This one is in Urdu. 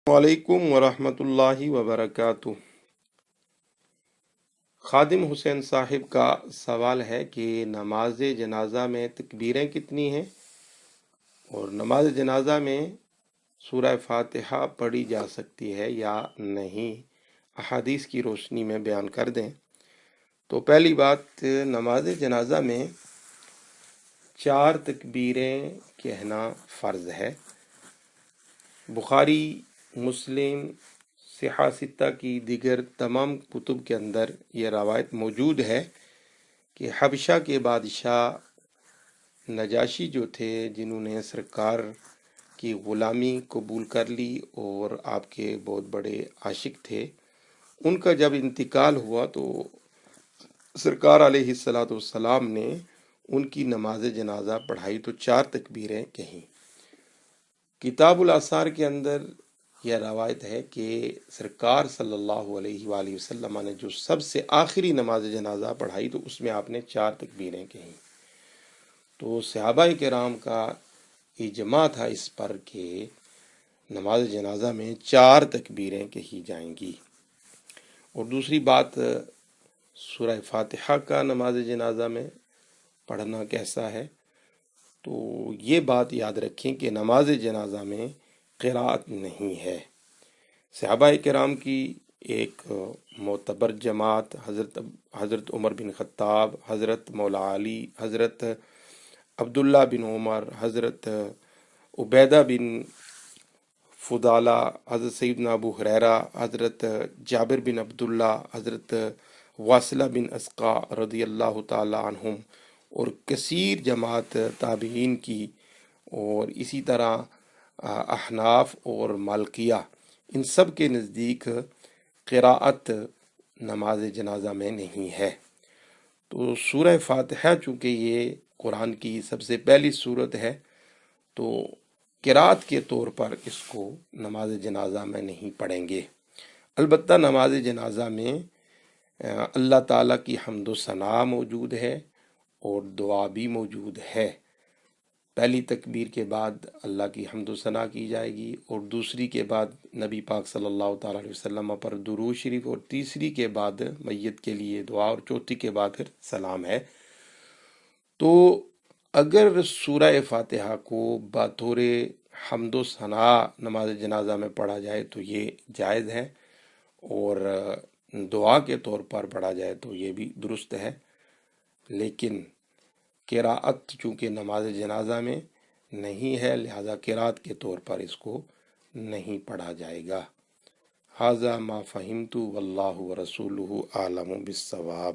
وعلیکم ورحمۃ اللہ وبرکاتہ۔ خادم حسین صاحب کا سوال ہے کہ نماز جنازہ میں تکبیریں کتنی ہیں اور نماز جنازہ میں سورہ فاتحہ پڑھی جا سکتی ہے یا نہیں، احادیث کی روشنی میں بیان کر دیں۔ تو پہلی بات، نماز جنازہ میں 4 تکبیریں کہنا فرض ہے۔ بخاری، مسلم، صحیح ستہ کی دیگر تمام کتب کے اندر یہ روایت موجود ہے کہ حبشہ کے بادشاہ نجاشی جو تھے، جنہوں نے سرکار کی غلامی قبول کر لی اور آپ کے بہت بڑے عاشق تھے، ان کا جب انتقال ہوا تو سرکار علیہ السلام نے ان کی نماز جنازہ پڑھائی تو 4 تکبیریں کہیں۔ کتاب الاثار کے اندر یہ روایت ہے کہ سرکار صلی اللہ علیہ وآلہ وسلم نے جو سب سے آخری نماز جنازہ پڑھائی تو اس میں آپ نے 4 تکبیریں کہیں۔ تو صحابہ کرام کا اجماع تھا اس پر کہ نماز جنازہ میں 4 تکبیریں کہی جائیں گی۔ اور دوسری بات، سورہ فاتحہ کا نماز جنازہ میں پڑھنا کیسا ہے؟ تو یہ بات یاد رکھیں کہ نماز جنازہ میں قرأت نہیں ہے۔ صحابہ کرام کی ایک معتبر جماعت، حضرت عمر بن خطاب، حضرت مولا علی، حضرت عبداللہ بن عمر، حضرت عبیدہ بن فضالہ، حضرت سیدنا ابو ہریرہ، حضرت جابر بن عبداللہ، حضرت واصلہ بن اسقا رضی اللہ تعالی عنہم، اور کثیر جماعت تابعین کی، اور اسی طرح احناف اور مالکیہ، ان سب کے نزدیک قراءت نماز جنازہ میں نہیں ہے۔ تو سورہ فاتحہ چونکہ یہ قرآن کی سب سے پہلی سورت ہے، تو قراءت کے طور پر اس کو نماز جنازہ میں نہیں پڑھیں گے۔ البتہ نماز جنازہ میں اللہ تعالیٰ کی حمد و ثنا موجود ہے اور دعا بھی موجود ہے۔ پہلی تکبیر کے بعد اللہ کی حمد و ثنا کی جائے گی، اور دوسری کے بعد نبی پاک صلی اللہ تعالیٰ علیہ وسلم پر درود شریف، اور تیسری کے بعد میت کے لیے دعا، اور چوتھی کے بعد پھر سلام ہے۔ تو اگر سورہ فاتحہ کو بطور حمد و ثنا نماز جنازہ میں پڑھا جائے تو یہ جائز ہے، اور دعا کے طور پر پڑھا جائے تو یہ بھی درست ہے، لیکن قراءت چونکہ نماز جنازہ میں نہیں ہے، لہذا قراءت کے طور پر اس کو نہیں پڑھا جائے گا۔ ھذا ما فہمت واللہ ورسولہ اعلم بالصواب۔